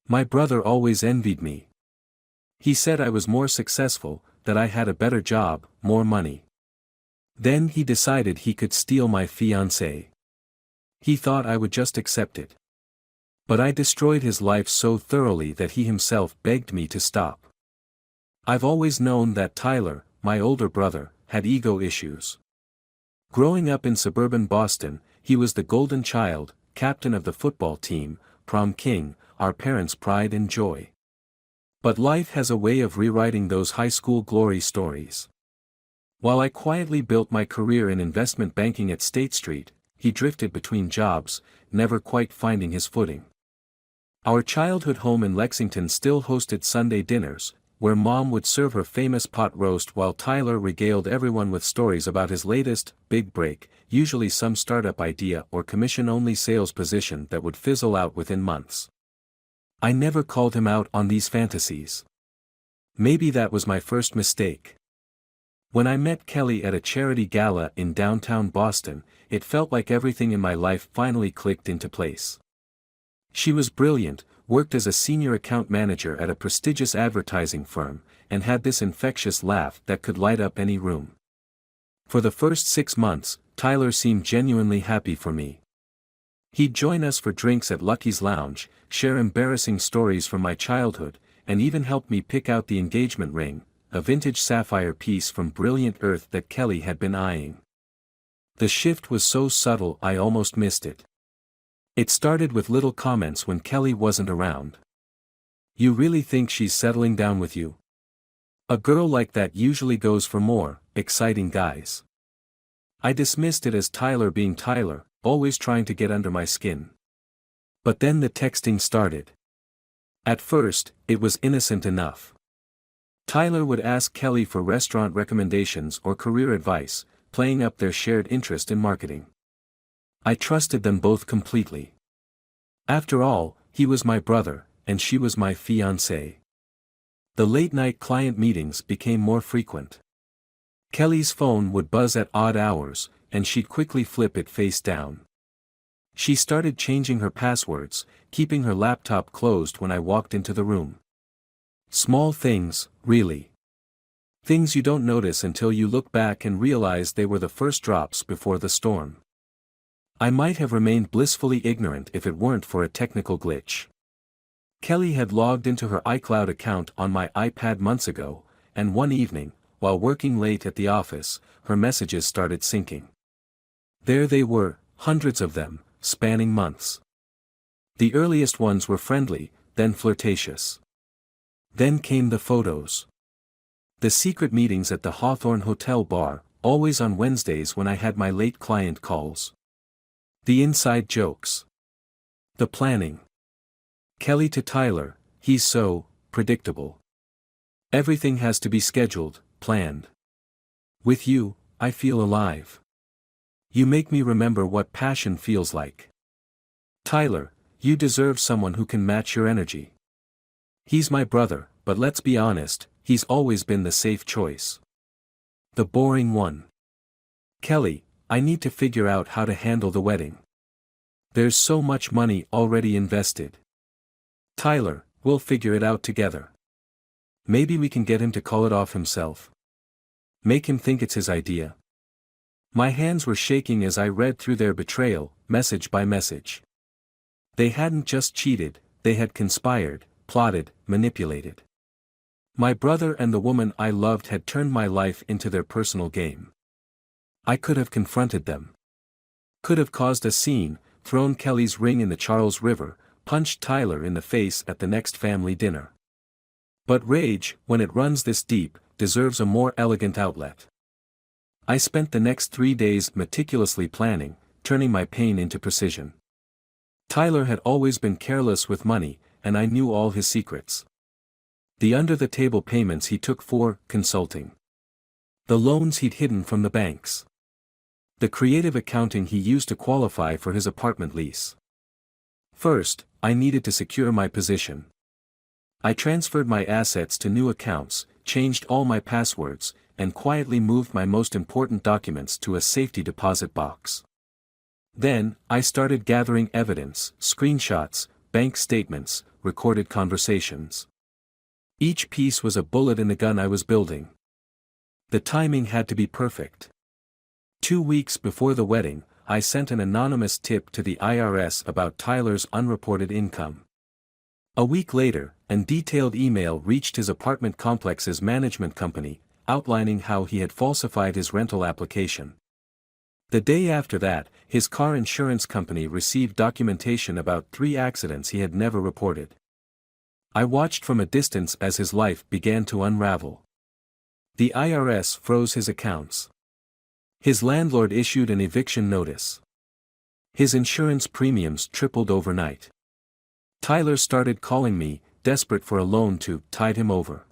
My brother always envied me. He said I was more successful, that I had a better job, more money. Then he decided he could steal my fiancée. He thought I would just accept it. But I destroyed his life so thoroughly that he himself begged me to stop. I've always known that Tyler, my older brother, had ego issues. Growing up in suburban Boston, he was the golden child, captain of the football team, prom king, our parents' pride and joy. But life has a way of rewriting those high school glory stories. While I quietly built my career in investment banking at State Street, he drifted between jobs, never quite finding his footing. Our childhood home in Lexington still hosted Sunday dinners, where Mom would serve her famous pot roast while Tyler regaled everyone with stories about his latest, big break, usually some startup idea or commission-only sales position that would fizzle out within months. I never called him out on these fantasies. Maybe that was my first mistake. When I met Kelly at a charity gala in downtown Boston, it felt like everything in my life finally clicked into place. She was brilliant, worked as a senior account manager at a prestigious advertising firm, and had this infectious laugh that could light up any room. For the first 6 months, Tyler seemed genuinely happy for me. He'd join us for drinks at Lucky's Lounge, share embarrassing stories from my childhood, and even help me pick out the engagement ring, a vintage sapphire piece from Brilliant Earth that Kelly had been eyeing. The shift was so subtle I almost missed it. It started with little comments when Kelly wasn't around. "You really think she's settling down with you? A girl like that usually goes for more exciting guys." I dismissed it as Tyler being Tyler, always trying to get under my skin. But then the texting started. At first, it was innocent enough. Tyler would ask Kelly for restaurant recommendations or career advice, playing up their shared interest in marketing. I trusted them both completely. After all, he was my brother, and she was my fiancée. The late-night client meetings became more frequent. Kelly's phone would buzz at odd hours, and she'd quickly flip it face down. She started changing her passwords, keeping her laptop closed when I walked into the room. Small things, really. Things you don't notice until you look back and realize they were the first drops before the storm. I might have remained blissfully ignorant if it weren't for a technical glitch. Kelly had logged into her iCloud account on my iPad months ago, and one evening, while working late at the office, her messages started syncing. There they were, hundreds of them, spanning months. The earliest ones were friendly, then flirtatious. Then came the photos. The secret meetings at the Hawthorne Hotel bar, always on Wednesdays when I had my late client calls. The inside jokes. The planning. Kelly to Tyler, "He's so predictable. Everything has to be scheduled, planned. With you, I feel alive. You make me remember what passion feels like. Tyler, you deserve someone who can match your energy. He's my brother, but let's be honest, he's always been the safe choice. The boring one. Kelly, I need to figure out how to handle the wedding. There's so much money already invested. Tyler, we'll figure it out together. Maybe we can get him to call it off himself. Make him think it's his idea." My hands were shaking as I read through their betrayal, message by message. They hadn't just cheated, they had conspired, plotted, manipulated. My brother and the woman I loved had turned my life into their personal game. I could have confronted them. Could have caused a scene, thrown Kelly's ring in the Charles River, punched Tyler in the face at the next family dinner. But rage, when it runs this deep, deserves a more elegant outlet. I spent the next 3 days meticulously planning, turning my pain into precision. Tyler had always been careless with money, and I knew all his secrets. The under-the-table payments he took for consulting. The loans he'd hidden from the banks. The creative accounting he used to qualify for his apartment lease. First, I needed to secure my position. I transferred my assets to new accounts, changed all my passwords, and quietly moved my most important documents to a safety deposit box. Then, I started gathering evidence, screenshots, bank statements, recorded conversations. Each piece was a bullet in the gun I was building. The timing had to be perfect. 2 weeks before the wedding, I sent an anonymous tip to the IRS about Tyler's unreported income. A week later, a detailed email reached his apartment complex's management company, outlining how he had falsified his rental application. The day after that, his car insurance company received documentation about 3 accidents he had never reported. I watched from a distance as his life began to unravel. The IRS froze his accounts. His landlord issued an eviction notice. His insurance premiums tripled overnight. Tyler started calling me, desperate for a loan to tide him over.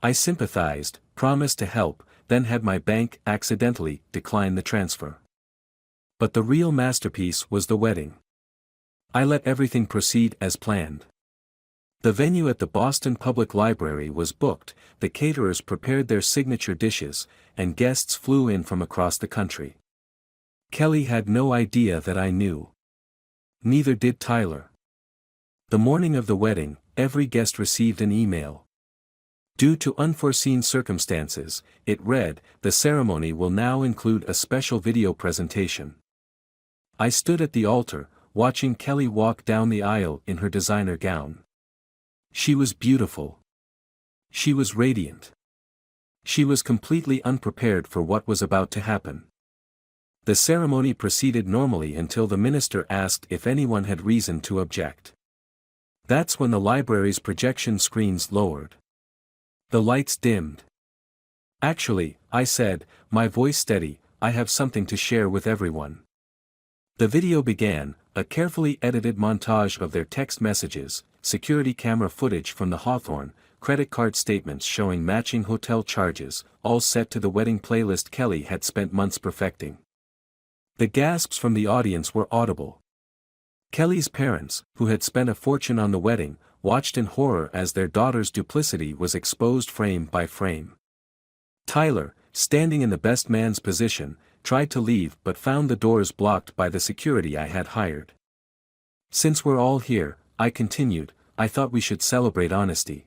I sympathized, promised to help, then had my bank accidentally decline the transfer. But the real masterpiece was the wedding. I let everything proceed as planned. The venue at the Boston Public Library was booked, the caterers prepared their signature dishes, and guests flew in from across the country. Kelly had no idea that I knew. Neither did Tyler. The morning of the wedding, every guest received an email. Due to unforeseen circumstances, it read, "The ceremony will now include a special video presentation." I stood at the altar, watching Kelly walk down the aisle in her designer gown. She was beautiful. She was radiant. She was completely unprepared for what was about to happen. The ceremony proceeded normally until the minister asked if anyone had reason to object. That's when the library's projection screens lowered. The lights dimmed. "Actually," I said, my voice steady, "I have something to share with everyone." The video began, a carefully edited montage of their text messages, security camera footage from the Hawthorne, credit card statements showing matching hotel charges, all set to the wedding playlist Kelly had spent months perfecting. The gasps from the audience were audible. Kelly's parents, who had spent a fortune on the wedding, watched in horror as their daughter's duplicity was exposed frame by frame. Tyler, standing in the best man's position, tried to leave but found the doors blocked by the security I had hired. "Since we're all here," I continued, "I thought we should celebrate honesty.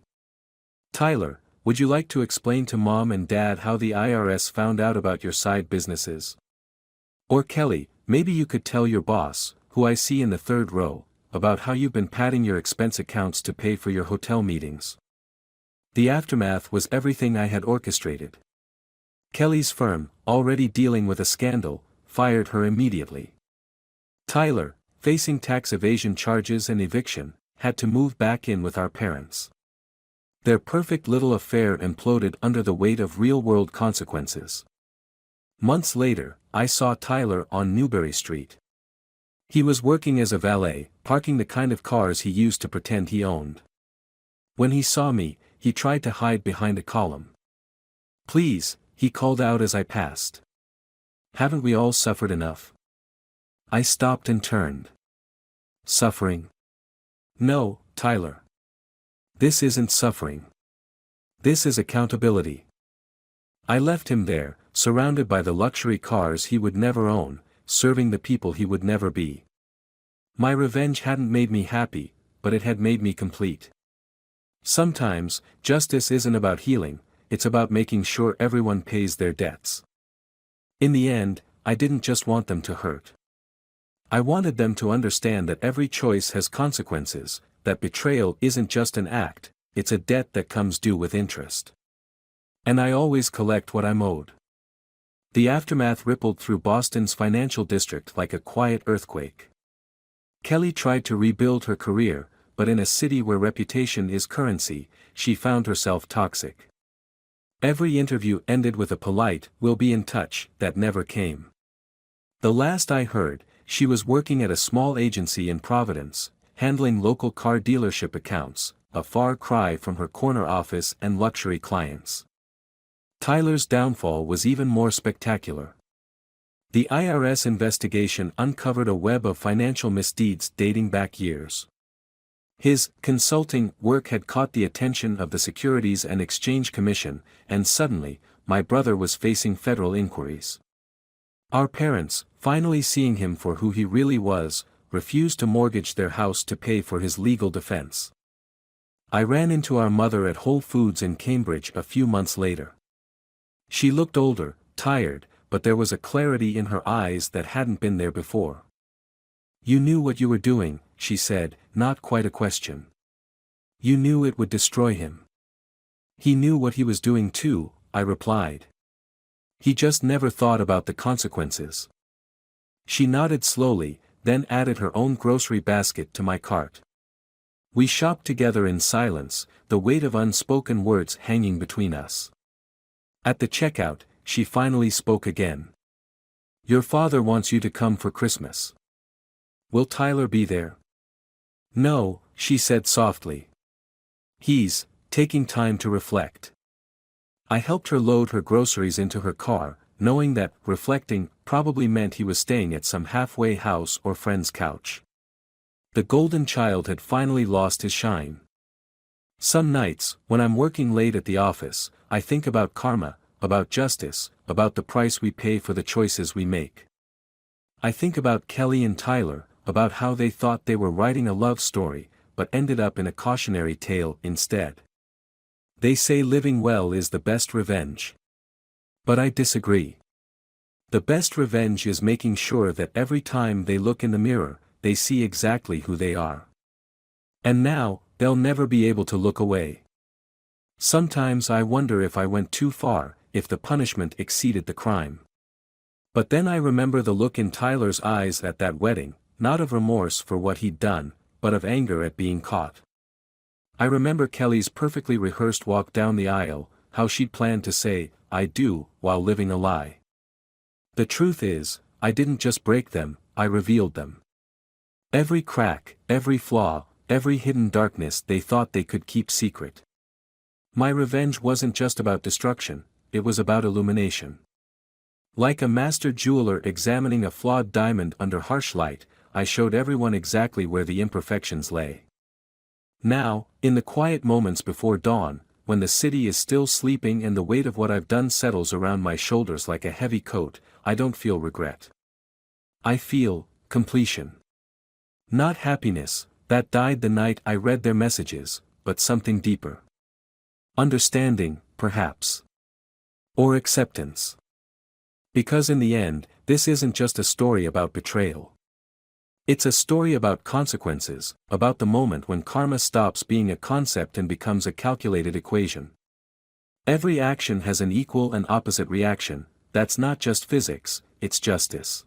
Tyler, would you like to explain to Mom and Dad how the IRS found out about your side businesses? Or Kelly, maybe you could tell your boss, who I see in the 3rd row, about how you've been padding your expense accounts to pay for your hotel meetings." The aftermath was everything I had orchestrated. Kelly's firm, already dealing with a scandal, fired her immediately. Tyler, facing tax evasion charges and eviction, had to move back in with our parents. Their perfect little affair imploded under the weight of real-world consequences. Months later, I saw Tyler on Newbury Street. He was working as a valet, parking the kind of cars he used to pretend he owned. When he saw me, he tried to hide behind a column. "Please," he called out as I passed. "Haven't we all suffered enough?" I stopped and turned. "Suffering? No, Tyler. This isn't suffering. This is accountability." I left him there, surrounded by the luxury cars he would never own, serving the people he would never be. My revenge hadn't made me happy, but it had made me complete. Sometimes, justice isn't about healing, it's about making sure everyone pays their debts. In the end, I didn't just want them to hurt. I wanted them to understand that every choice has consequences, that betrayal isn't just an act, it's a debt that comes due with interest. And I always collect what I'm owed. The aftermath rippled through Boston's financial district like a quiet earthquake. Kelly tried to rebuild her career, but in a city where reputation is currency, she found herself toxic. Every interview ended with a polite, "We'll be in touch," that never came. The last I heard, she was working at a small agency in Providence, handling local car dealership accounts, a far cry from her corner office and luxury clients. Tyler's downfall was even more spectacular. The IRS investigation uncovered a web of financial misdeeds dating back years. His consulting work had caught the attention of the Securities and Exchange Commission, and suddenly, my brother was facing federal inquiries. Our parents, finally seeing him for who he really was, refused to mortgage their house to pay for his legal defense. I ran into our mother at Whole Foods in Cambridge a few months later. She looked older, tired, but there was a clarity in her eyes that hadn't been there before. "You knew what you were doing," she said, not quite a question. "You knew it would destroy him." "He knew what he was doing too," I replied. "He just never thought about the consequences." She nodded slowly, then added her own grocery basket to my cart. We shopped together in silence, the weight of unspoken words hanging between us. At the checkout, she finally spoke again. "Your father wants you to come for Christmas. Will Tyler be there?" "No," she said softly. "He's taking time to reflect." I helped her load her groceries into her car, knowing that reflecting probably meant he was staying at some halfway house or friend's couch. The golden child had finally lost his shine. Some nights, when I'm working late at the office, I think about karma, about justice, about the price we pay for the choices we make. I think about Kelly and Tyler, about how they thought they were writing a love story, but ended up in a cautionary tale instead. They say living well is the best revenge. But I disagree. The best revenge is making sure that every time they look in the mirror, they see exactly who they are. And now, they'll never be able to look away. Sometimes I wonder if I went too far, if the punishment exceeded the crime. But then I remember the look in Tyler's eyes at that wedding, not of remorse for what he'd done, but of anger at being caught. I remember Kelly's perfectly rehearsed walk down the aisle, how she'd planned to say, "I do," while living a lie. The truth is, I didn't just break them, I revealed them. Every crack, every flaw, every hidden darkness they thought they could keep secret. My revenge wasn't just about destruction, it was about illumination. Like a master jeweler examining a flawed diamond under harsh light, I showed everyone exactly where the imperfections lay. Now, in the quiet moments before dawn, when the city is still sleeping and the weight of what I've done settles around my shoulders like a heavy coat, I don't feel regret. I feel completion. Not happiness, that died the night I read their messages, but something deeper. Understanding, perhaps. Or acceptance. Because in the end, this isn't just a story about betrayal. It's a story about consequences, about the moment when karma stops being a concept and becomes a calculated equation. Every action has an equal and opposite reaction, that's not just physics, it's justice.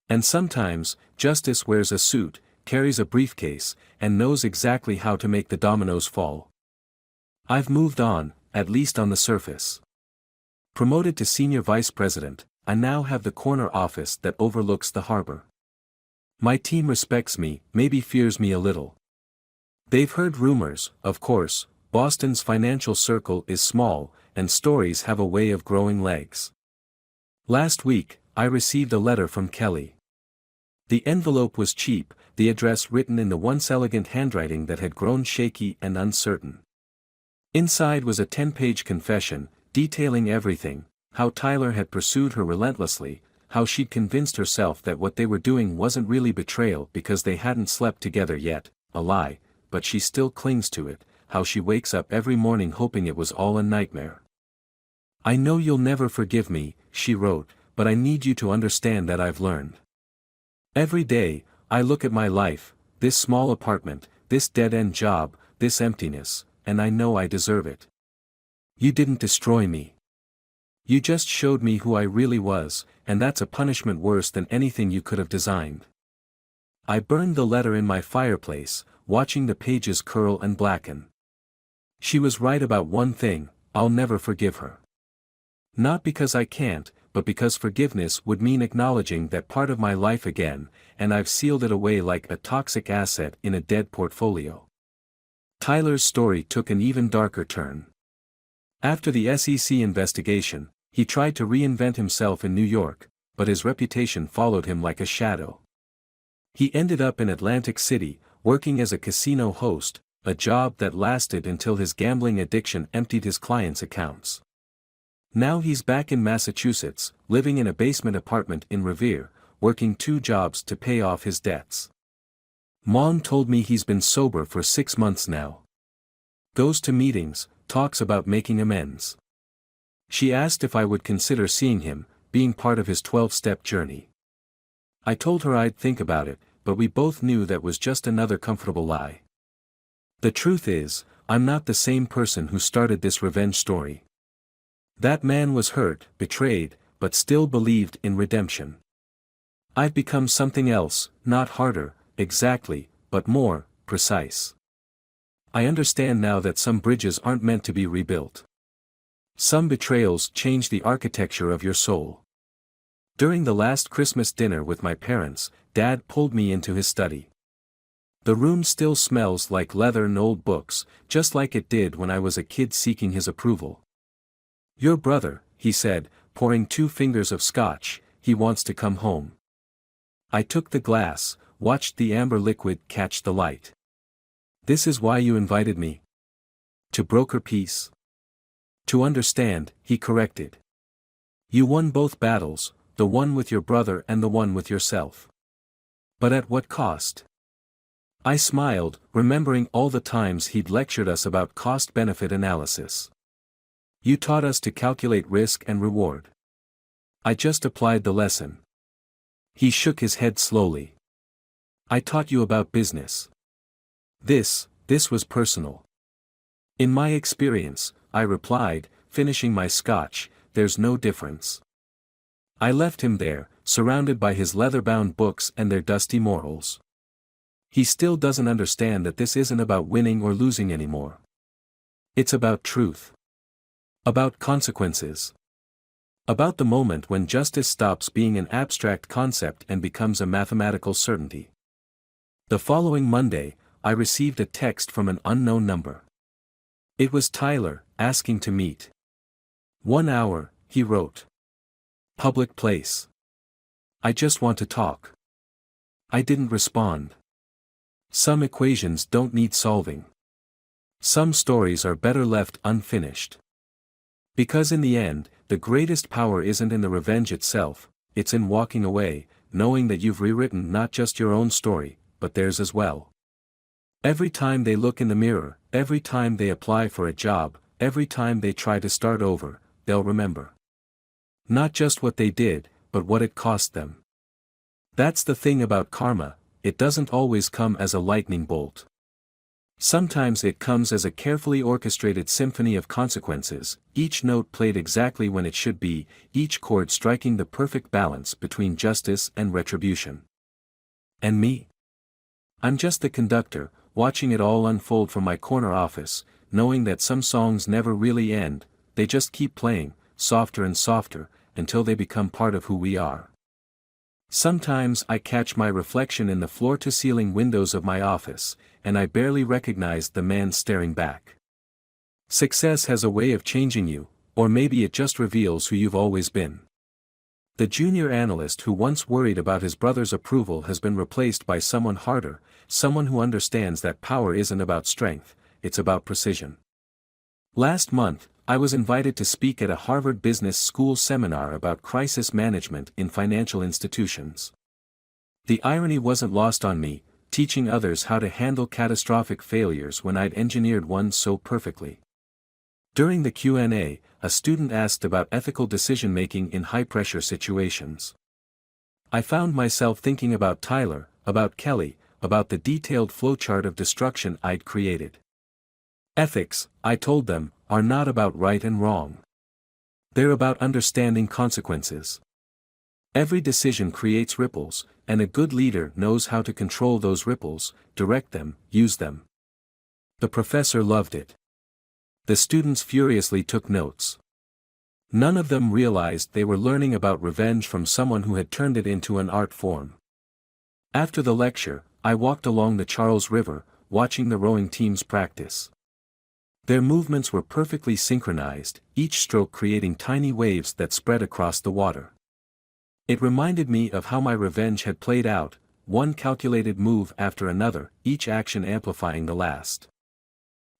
And sometimes, justice wears a suit, carries a briefcase, and knows exactly how to make the dominoes fall. I've moved on, at least on the surface. Promoted to senior vice president, I now have the corner office that overlooks the harbor. My team respects me, maybe fears me a little. They've heard rumors, of course. Boston's financial circle is small, and stories have a way of growing legs. Last week, I received a letter from Kelly. The envelope was cheap, the address written in the once elegant handwriting that had grown shaky and uncertain. Inside was a 10-page confession, detailing everything, how Tyler had pursued her relentlessly, how she'd convinced herself that what they were doing wasn't really betrayal because they hadn't slept together yet, a lie, but she still clings to it, how she wakes up every morning hoping it was all a nightmare. "I know you'll never forgive me," she wrote, "but I need you to understand that I've learned. Every day, I look at my life, this small apartment, this dead-end job, this emptiness, and I know I deserve it. You didn't destroy me. You just showed me who I really was, and that's a punishment worse than anything you could have designed." I burned the letter in my fireplace, watching the pages curl and blacken. She was right about one thing, I'll never forgive her. Not because I can't, but because forgiveness would mean acknowledging that part of my life again, and I've sealed it away like a toxic asset in a dead portfolio. Tyler's story took an even darker turn. After the SEC investigation, he tried to reinvent himself in New York, but his reputation followed him like a shadow. He ended up in Atlantic City, working as a casino host, a job that lasted until his gambling addiction emptied his clients' accounts. Now he's back in Massachusetts, living in a basement apartment in Revere, working 2 jobs to pay off his debts. Mom told me he's been sober for 6 months now. Goes to meetings, talks about making amends. She asked if I would consider seeing him, being part of his 12-step journey. I told her I'd think about it, but we both knew that was just another comfortable lie. The truth is, I'm not the same person who started this revenge story. That man was hurt, betrayed, but still believed in redemption. I've become something else, not harder, exactly, but more precise. I understand now that some bridges aren't meant to be rebuilt. Some betrayals change the architecture of your soul. During the last Christmas dinner with my parents, Dad pulled me into his study. The room still smells like leather and old books, just like it did when I was a kid seeking his approval. "Your brother," he said, pouring 2 fingers of scotch, "he wants to come home." I took the glass, watched the amber liquid catch the light. "This is why you invited me? To broker peace?" "To understand," he corrected. "You won both battles, the one with your brother and the one with yourself. But at what cost?" I smiled, remembering all the times he'd lectured us about cost-benefit analysis. "You taught us to calculate risk and reward." I just applied the lesson. He shook his head slowly. "I taught you about business. This was personal." "In my experience," I replied, finishing my scotch, "there's no difference." I left him there, surrounded by his leather-bound books and their dusty morals. He still doesn't understand that this isn't about winning or losing anymore. It's about truth. About consequences. About the moment when justice stops being an abstract concept and becomes a mathematical certainty. The following Monday, I received a text from an unknown number. It was Tyler, asking to meet. 1 hour, he wrote. Public place. I just want to talk. I didn't respond. Some equations don't need solving. Some stories are better left unfinished. Because in the end, the greatest power isn't in the revenge itself, it's in walking away, knowing that you've rewritten not just your own story, but theirs as well. Every time they look in the mirror, every time they apply for a job, every time they try to start over, they'll remember. Not just what they did, but what it cost them. That's the thing about karma, it doesn't always come as a lightning bolt. Sometimes it comes as a carefully orchestrated symphony of consequences, each note played exactly when it should be, each chord striking the perfect balance between justice and retribution. And me? I'm just the conductor, watching it all unfold from my corner office, knowing that some songs never really end, they just keep playing, softer and softer, until they become part of who we are. Sometimes I catch my reflection in the floor-to-ceiling windows of my office, and I barely recognize the man staring back. Success has a way of changing you, or maybe it just reveals who you've always been. The junior analyst who once worried about his brother's approval has been replaced by someone harder, someone who understands that power isn't about strength, it's about precision. Last month, I was invited to speak at a Harvard Business School seminar about crisis management in financial institutions. The irony wasn't lost on me, teaching others how to handle catastrophic failures when I'd engineered one so perfectly. During the Q&A, a student asked about ethical decision-making in high-pressure situations. I found myself thinking about Tyler, about Kelly, about the detailed flowchart of destruction I'd created. Ethics, I told them, are not about right and wrong. They're about understanding consequences. Every decision creates ripples, and a good leader knows how to control those ripples, direct them, use them. The professor loved it. The students furiously took notes. None of them realized they were learning about revenge from someone who had turned it into an art form. After the lecture, I walked along the Charles River, watching the rowing teams practice. Their movements were perfectly synchronized, each stroke creating tiny waves that spread across the water. It reminded me of how my revenge had played out, one calculated move after another, each action amplifying the last.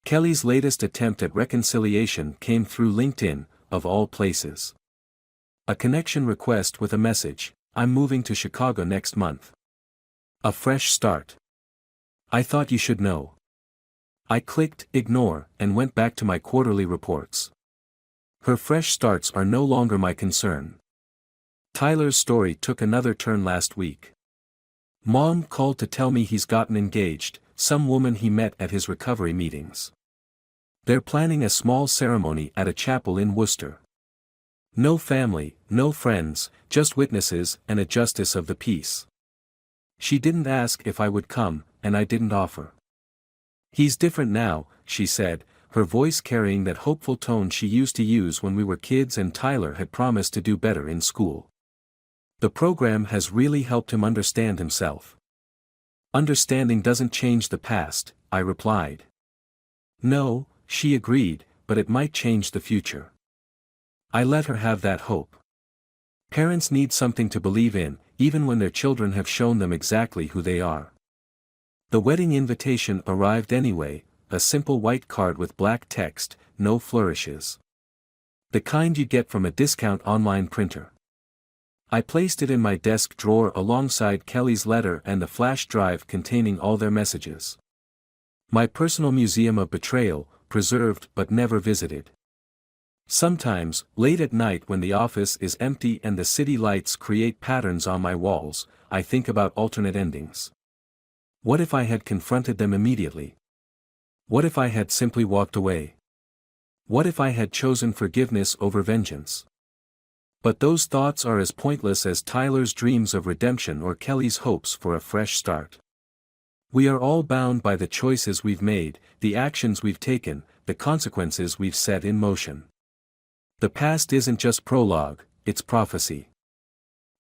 Kelly's latest attempt at reconciliation came through LinkedIn, of all places. A connection request with a message, "I'm moving to Chicago next month. A fresh start." I thought you should know. I clicked ignore and went back to my quarterly reports. Her fresh starts are no longer my concern. Tyler's story took another turn last week. Mom called to tell me he's gotten engaged, some woman he met at his recovery meetings. They're planning a small ceremony at a chapel in Worcester. No family, no friends, just witnesses and a justice of the peace. She didn't ask if I would come, and I didn't offer. He's different now, she said, her voice carrying that hopeful tone she used to use when we were kids and Tyler had promised to do better in school. The program has really helped him understand himself. Understanding doesn't change the past, I replied. No, she agreed, but it might change the future. I let her have that hope. Parents need something to believe in, even when their children have shown them exactly who they are. The wedding invitation arrived anyway, a simple white card with black text, no flourishes. The kind you get from a discount online printer. I placed it in my desk drawer alongside Kelly's letter and the flash drive containing all their messages. My personal museum of betrayal, preserved but never visited. Sometimes, late at night when the office is empty and the city lights create patterns on my walls, I think about alternate endings. What if I had confronted them immediately? What if I had simply walked away? What if I had chosen forgiveness over vengeance? But those thoughts are as pointless as Tyler's dreams of redemption or Kelly's hopes for a fresh start. We are all bound by the choices we've made, the actions we've taken, the consequences we've set in motion. The past isn't just prologue, it's prophecy.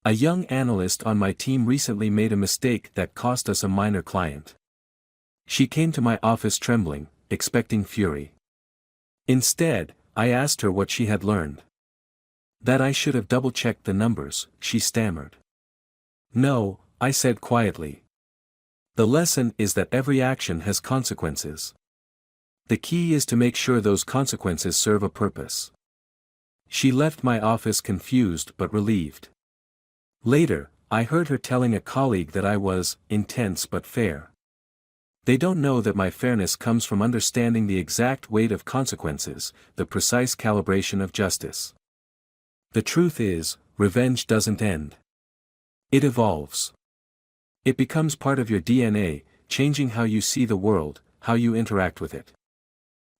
A young analyst on my team recently made a mistake that cost us a minor client. She came to my office trembling, expecting fury. Instead, I asked her what she had learned. That I should have double-checked the numbers, she stammered. No, I said quietly. The lesson is that every action has consequences. The key is to make sure those consequences serve a purpose. She left my office confused but relieved. Later, I heard her telling a colleague that I was intense but fair. They don't know that my fairness comes from understanding the exact weight of consequences, the precise calibration of justice. The truth is, revenge doesn't end. It evolves. It becomes part of your DNA, changing how you see the world, how you interact with it.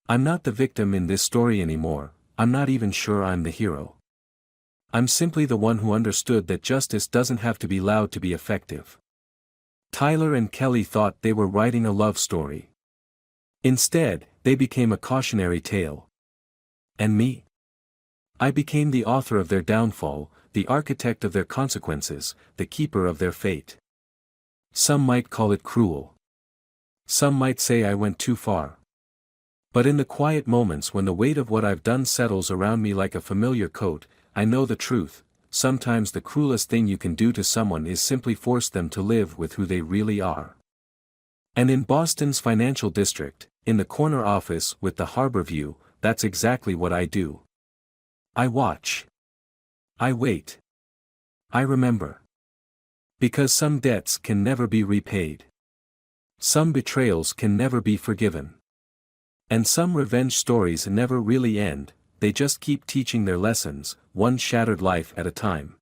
I'm not the victim in this story anymore, I'm not even sure I'm the hero. I'm simply the one who understood that justice doesn't have to be loud to be effective. Tyler and Kelly thought they were writing a love story. Instead, they became a cautionary tale. And me? I became the author of their downfall, the architect of their consequences, the keeper of their fate. Some might call it cruel. Some might say I went too far. But in the quiet moments when the weight of what I've done settles around me like a familiar coat, I know the truth. Sometimes the cruelest thing you can do to someone is simply force them to live with who they really are. And in Boston's financial district, in the corner office with the harbor view, that's exactly what I do. I watch. I wait. I remember. Because some debts can never be repaid. Some betrayals can never be forgiven. And some revenge stories never really end, they just keep teaching their lessons, one shattered life at a time.